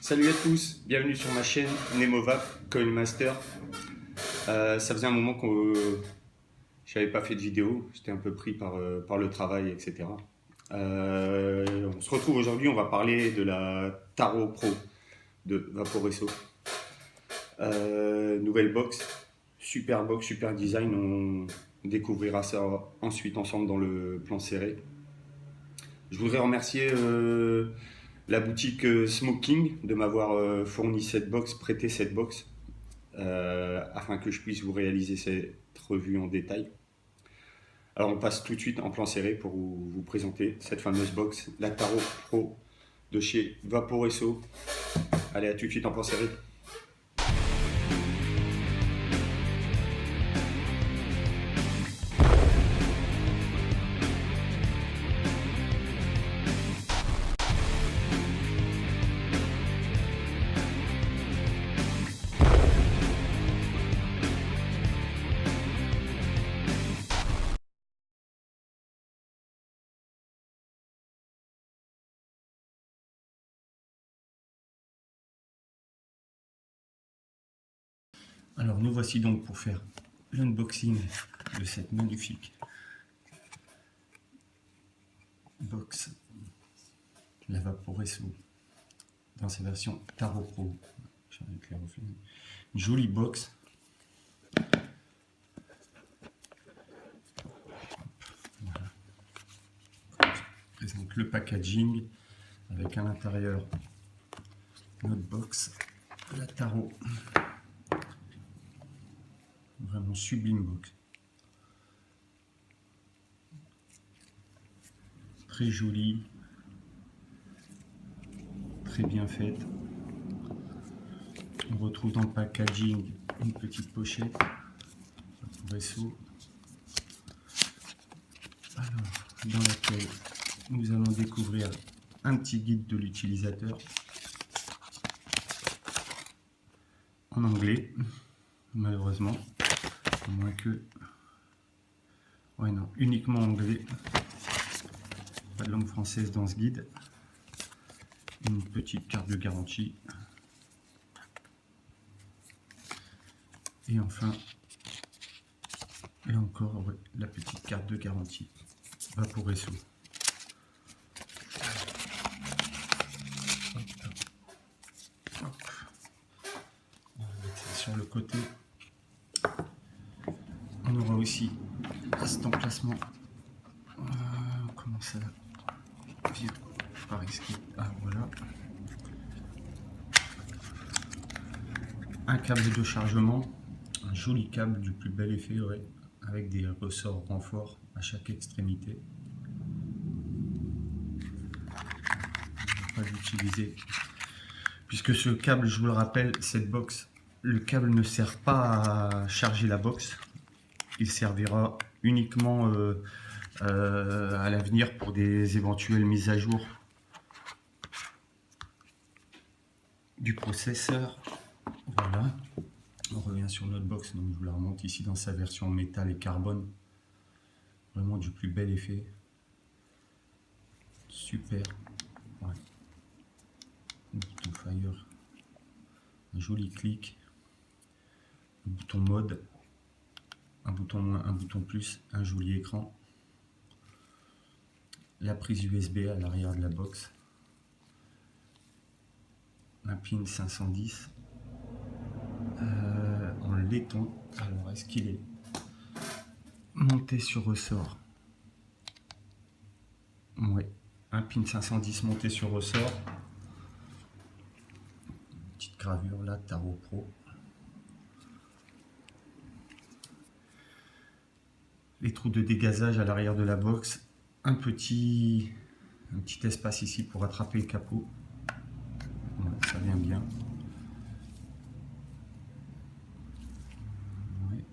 Salut à tous, bienvenue sur ma chaîne Nemova Coin Master. Ça faisait un moment que je n'avais pas fait de vidéo, j'étais un peu pris par le travail, etc. On se retrouve aujourd'hui, on va parler de la Taro Pro de Vaporesso. Nouvelle box, super design, on découvrira ça ensuite ensemble dans le plan serré. Je voudrais remercier la boutique Smoking de m'avoir fourni cette box, prêté cette box, afin que je puisse vous réaliser cette revue en détail. Alors on passe tout de suite en plan serré pour vous présenter cette fameuse box, la Taro Pro de chez Vaporesso. Allez, à tout de suite en plan serré. Alors nous voici donc pour faire l'unboxing de cette magnifique box, la Vaporesso, dans sa version Taro Pro. Une jolie box. Voilà. Je présente le packaging avec à l'intérieur notre box, la Taro. Vraiment sublime box. Très jolie, très bien faite. On retrouve dans le packaging une petite pochette Vaporesso, dans laquelle nous allons découvrir un petit guide de l'utilisateur en anglais, malheureusement, à moins que... Ouais, non, uniquement anglais, pas de langue française dans ce guide. Une petite carte de garantie. Et enfin, et encore, ouais, la petite carte de garantie Vaporesso. Sur le côté, on aura aussi à cet emplacement, comment ça vient par ici, ah voilà, un câble de chargement, un joli câble du plus bel effet, ouais, avec des ressorts renforts à chaque extrémité. On va pas l'utiliser puisque ce câble, je vous le rappelle, cette box, le câble ne sert pas à charger la box, il servira uniquement à l'avenir pour des éventuelles mises à jour du processeur. Voilà, on revient sur notre box, donc je vous la remonte ici dans sa version métal et carbone, vraiment du plus bel effet, super. Ouais. Un bouton fire, un joli clic, un bouton mode, un bouton moins, un bouton plus, un joli écran, la prise USB à l'arrière de la box, un pin 510 en laiton. Alors est-ce qu'il est monté sur ressort? Ouais, un pin 510 monté sur ressort. Petite gravure là, Taro Pro. Les trous de dégazage à l'arrière de la box, un petit espace ici pour attraper le capot. Ouais, ça vient bien. Ouais.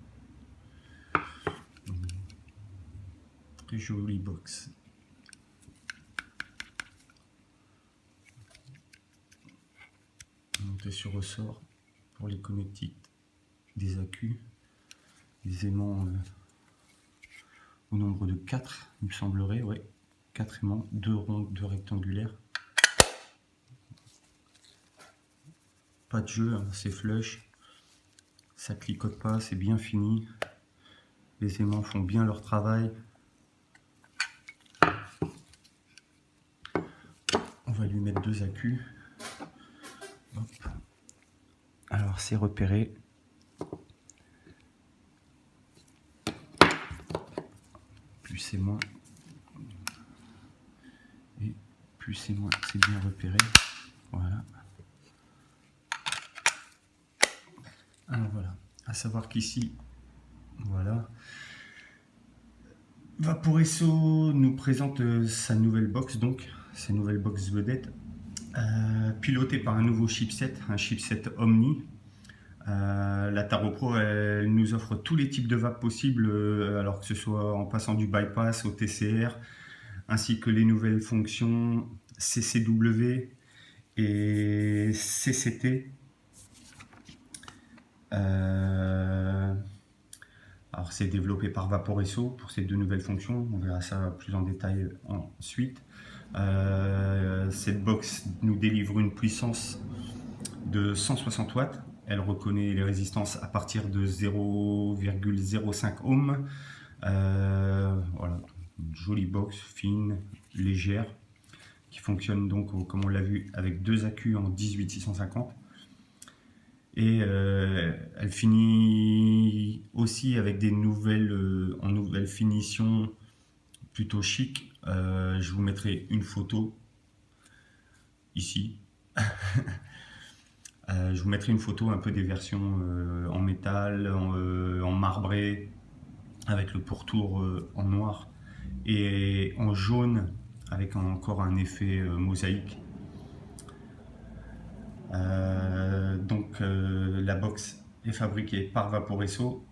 Très jolie box. Monté sur ressort pour les connectiques des accus, les aimants au nombre de 4, il me semblerait, ouais, 4 aimants, 2 ronds, 2 rectangulaires. pas de jeu, hein, c'est flush, ça clicote pas, c'est bien fini. Les aimants font bien leur travail. On va lui mettre 2 accus. Hop. Alors c'est repéré. Plus c'est moins. Et plus c'est moins, c'est bien repéré. Voilà. Alors voilà. À savoir qu'ici, voilà. Vaporesso nous présente sa nouvelle box, donc sa nouvelle box vedette, pilotée par un nouveau chipset, un chipset Omni. La Taro Pro, elle nous offre tous les types de vape possibles, alors que ce soit en passant du bypass au TCR, ainsi que les nouvelles fonctions CCW et CCT. Alors c'est développé par Vaporesso pour ces 2 nouvelles fonctions, on verra ça plus en détail ensuite. Cette box nous délivre une puissance de 160 watts. Elle reconnaît les résistances à partir de 0,05 ohms. Voilà, une jolie box fine, légère, qui fonctionne donc, comme on l'a vu, avec 2 accus en 18650. Et elle finit aussi avec des nouvelles, en nouvelle finition plutôt chic. Je vous mettrai une photo ici. Je vous mettrai une photo un peu des versions en métal, en marbré, avec le pourtour en noir et en jaune, avec encore un effet mosaïque. Donc la box est fabriquée par Vaporesso.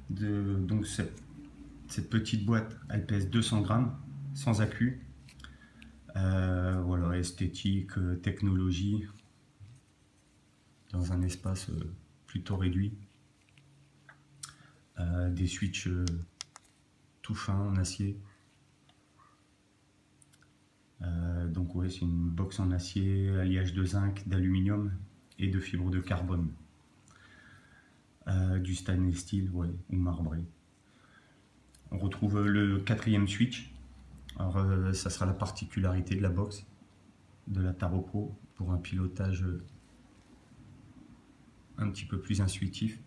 Donc cette petite boîte, elle pèse 200 grammes, sans accus. Voilà, esthétique, technologie, dans un espace plutôt réduit. Des switches tout fins en acier. Donc ouais, c'est une box en acier, alliage de zinc, d'aluminium et de fibre de carbone. Du stainless steel, ouais, ou marbré. On retrouve le 4e switch. Alors ça sera la particularité de la box, de la Taro Pro, pour un pilotage un petit peu plus intuitif.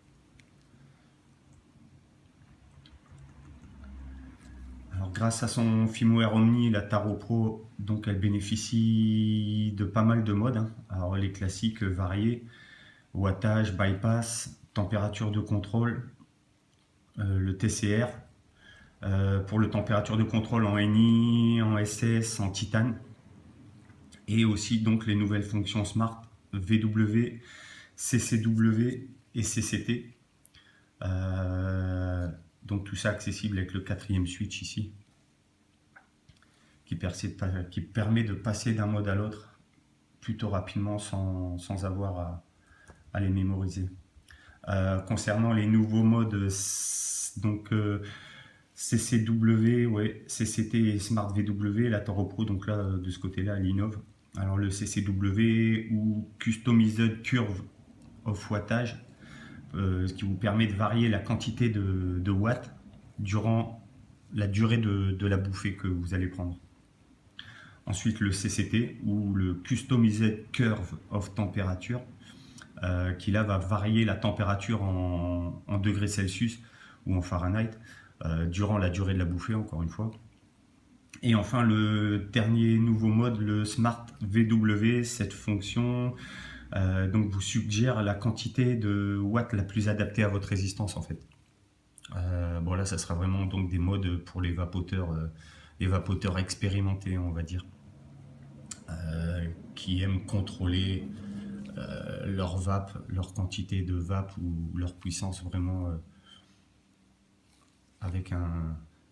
Alors, grâce à son firmware Omni, la Taro Pro, donc elle bénéficie de pas mal de modes, hein. Alors les classiques variés, wattage, bypass, température de contrôle, le TCR, pour le température de contrôle en NI, en SS, en titane, et aussi donc les nouvelles fonctions Smart VW, CCW et CCT. Donc tout ça accessible avec le 4e switch ici, qui permet de passer d'un mode à l'autre plutôt rapidement sans avoir à les mémoriser. Concernant les nouveaux modes, donc CCW, ouais, CCT et Smart VW, la Taro Pro, donc là de ce côté-là, elle innove. Alors le CCW ou Customized Curve of Wattage, ce qui vous permet de varier la quantité de watts durant la durée de la bouffée que vous allez prendre. Ensuite le CCT ou le Customized Curve of Temperature, qui là va varier la température en degrés Celsius ou en Fahrenheit durant la durée de la bouffée, encore une fois. Et enfin le dernier nouveau mode, le Smart VW, cette fonction donc vous suggère la quantité de watts la plus adaptée à votre résistance en fait. Bon là ça sera vraiment donc des modes pour les vapoteurs expérimentés, on va dire, qui aiment contrôler leur vape, leur quantité de vape ou leur puissance vraiment avec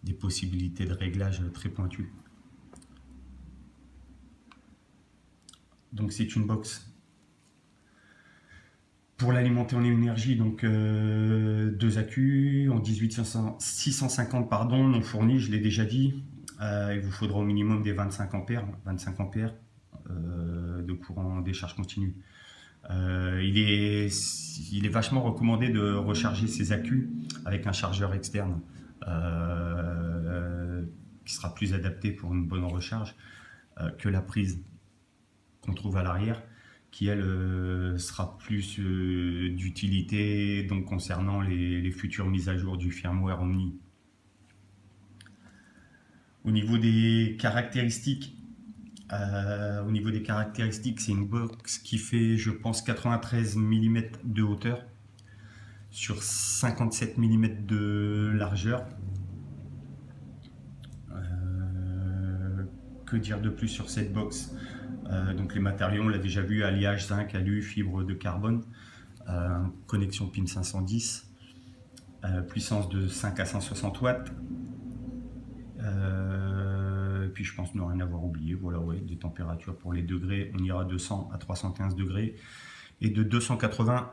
des possibilités de réglage très pointues. Donc c'est une box pour l'alimenter en énergie, donc 2 accus en 18650 pardon, non fournis, je l'ai déjà dit. Il vous faudra au minimum des 25 ampères, de courant décharge continue. Il est vachement recommandé de recharger ses accus avec un chargeur externe qui sera plus adapté pour une bonne recharge que la prise qu'on trouve à l'arrière, qui elle sera plus d'utilité donc concernant les futures mises à jour du firmware Omni. Au niveau des caractéristiques, c'est une box qui fait, je pense, 93 mm de hauteur sur 57 mm de largeur. Que dire de plus sur cette box? Donc les matériaux, on l'a déjà vu, alliage zinc, alu, fibre de carbone, connexion PIN 510, puissance de 5 à 160 watts. Et puis je pense ne rien avoir oublié. Voilà, ouais, des températures pour les degrés, on ira de 100 à 315 degrés et de 280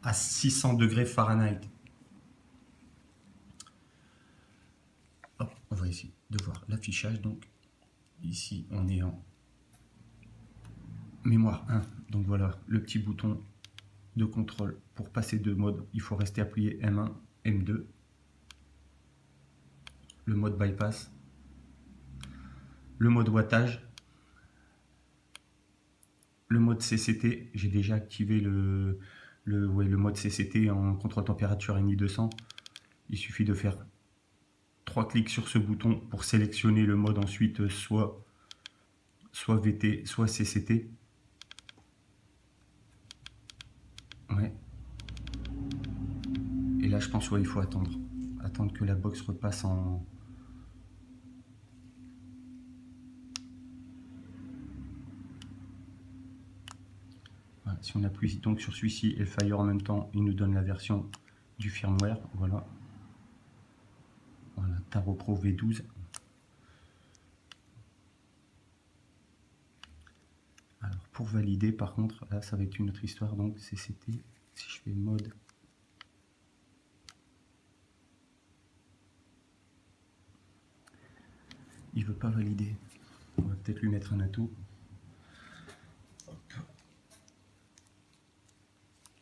à 600 degrés Fahrenheit. Hop, on va essayer de voir l'affichage. Donc ici on est en mémoire 1. Donc voilà le petit bouton de contrôle pour passer de mode. Il faut rester appuyé M1, M2. Le mode bypass, le mode wattage, le mode CCT. J'ai déjà activé le mode CCT en contrôle température NI200. Il suffit de faire 3 clics sur ce bouton pour sélectionner le mode ensuite soit VT, soit CCT. Ouais. Et là, je pense il faut attendre que la box repasse en... Voilà. Si on appuie donc sur celui-ci et le Fire en même temps, il nous donne la version du firmware. Voilà. Voilà, Taro Pro V12. Alors pour valider, par contre, là ça va être une autre histoire. Donc CCT, si je fais mode, il veut pas valider. On va peut-être lui mettre un atout. Hop.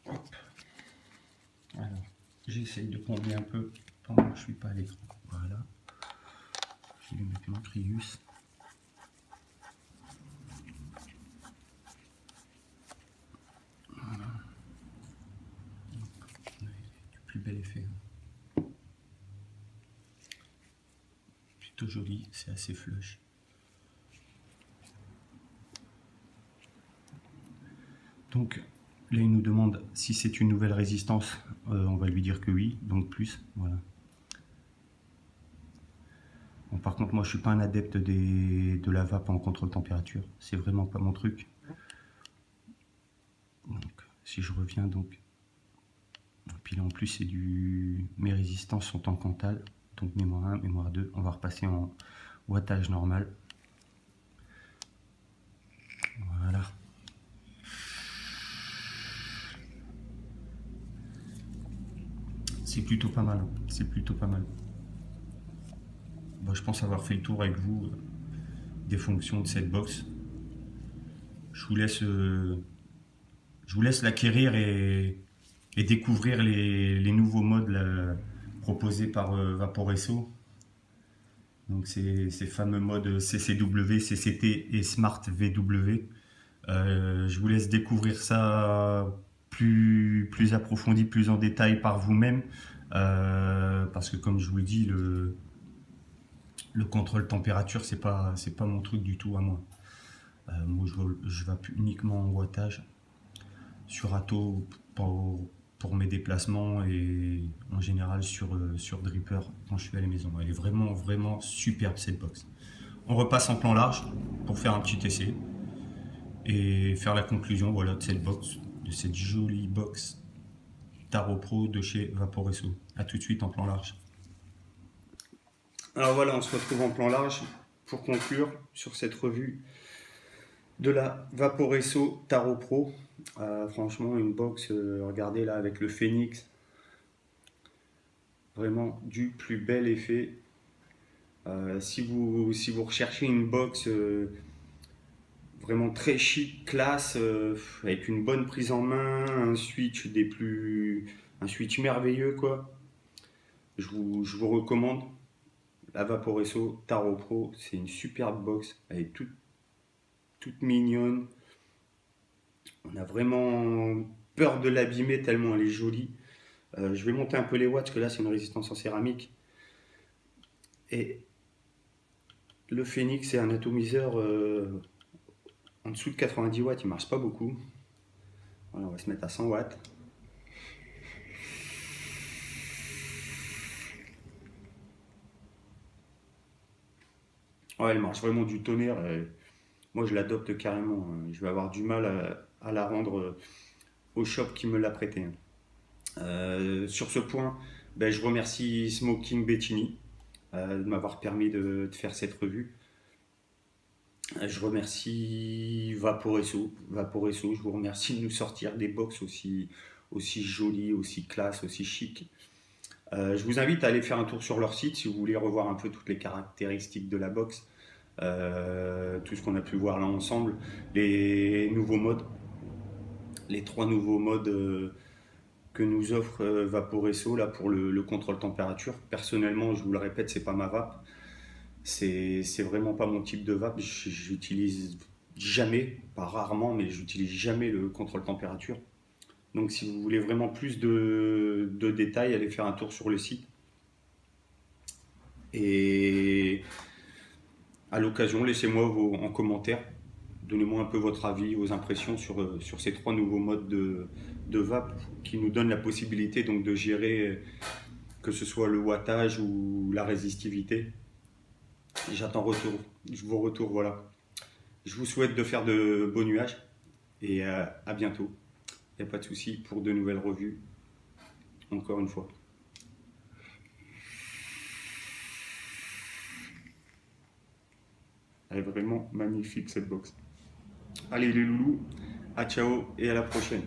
Hop. Alors, j'essaye de combler un peu pendant que je suis pas à l'écran. Voilà. Je vais lui mettre mon Crius. Voilà. Du plus bel effet. Plutôt joli, c'est assez flush. Donc là il nous demande si c'est une nouvelle résistance, on va lui dire que oui, donc plus, voilà. Bon, par contre moi je suis pas un adepte de la vape en contrôle température, c'est vraiment pas mon truc. Donc si je reviens donc, et puis là en plus c'est mes résistances sont en Cantal, donc mémoire 1, mémoire 2, on va repasser en wattage normal. Voilà. C'est plutôt pas mal, c'est plutôt pas mal. Bon, je pense avoir fait le tour avec vous des fonctions de cette box. Je vous laisse l'acquérir et découvrir les nouveaux modes là, proposés par Vaporesso. Donc ces fameux modes CCW, CCT et Smart VW. Je vous laisse découvrir ça plus approfondi, plus en détail par vous-même, parce que comme je vous le dis, le contrôle température c'est pas mon truc du tout à moi. Moi je vape uniquement en wattage sur Atto pour mes déplacements et en général sur Dripper quand je suis à la maison. Elle est vraiment superbe cette box. On repasse en plan large pour faire un petit essai et faire la conclusion, voilà, de cette box, de cette jolie box Taro Pro de chez Vaporesso. A tout de suite en plan large. Alors voilà, on se retrouve en plan large pour conclure sur cette revue de la Vaporesso Taro Pro. Franchement, une box, regardez là avec le Phoenix, vraiment du plus bel effet. Si vous recherchez une box vraiment très chic, classe, avec une bonne prise en main, un switch merveilleux quoi, je vous recommande la Vaporesso Taro Pro. C'est une superbe box, elle est toute mignonne. On a vraiment peur de l'abîmer tellement elle est jolie. Je vais monter un peu les watts parce que là c'est une résistance en céramique. Et le Phoenix c'est un atomiseur en dessous de 90 watts, il marche pas beaucoup. Voilà, on va se mettre à 100 watts. Ouais, elle marche vraiment du tonnerre. Moi je l'adopte carrément. Je vais avoir du mal à la rendre au shop qui me l'a prêté. Sur ce point, ben, je remercie Smoking Bettini de m'avoir permis de faire cette revue. Je remercie Vaporesso, je vous remercie de nous sortir des box aussi jolies, aussi classe, aussi chic. Je vous invite à aller faire un tour sur leur site si vous voulez revoir un peu toutes les caractéristiques de la box, tout ce qu'on a pu voir là ensemble, les nouveaux modes, les 3 nouveaux modes que nous offre Vaporesso là pour le contrôle température. Personnellement, je vous le répète, c'est pas ma vape. C'est vraiment pas mon type de vape. J'utilise jamais, pas rarement, mais j'utilise jamais le contrôle température. Donc si vous voulez vraiment plus de détails, allez faire un tour sur le site. Et à l'occasion, laissez-moi en commentaire. Donnez-moi un peu votre avis, vos impressions sur ces 3 nouveaux modes de vape qui nous donnent la possibilité donc de gérer que ce soit le wattage ou la résistivité. J'attends retour. Je vous retourne, voilà. Je vous souhaite de faire de beaux nuages et à bientôt. Il n'y a pas de souci pour de nouvelles revues. Encore une fois. Elle est vraiment magnifique cette box. Allez les loulous, à ciao et à la prochaine.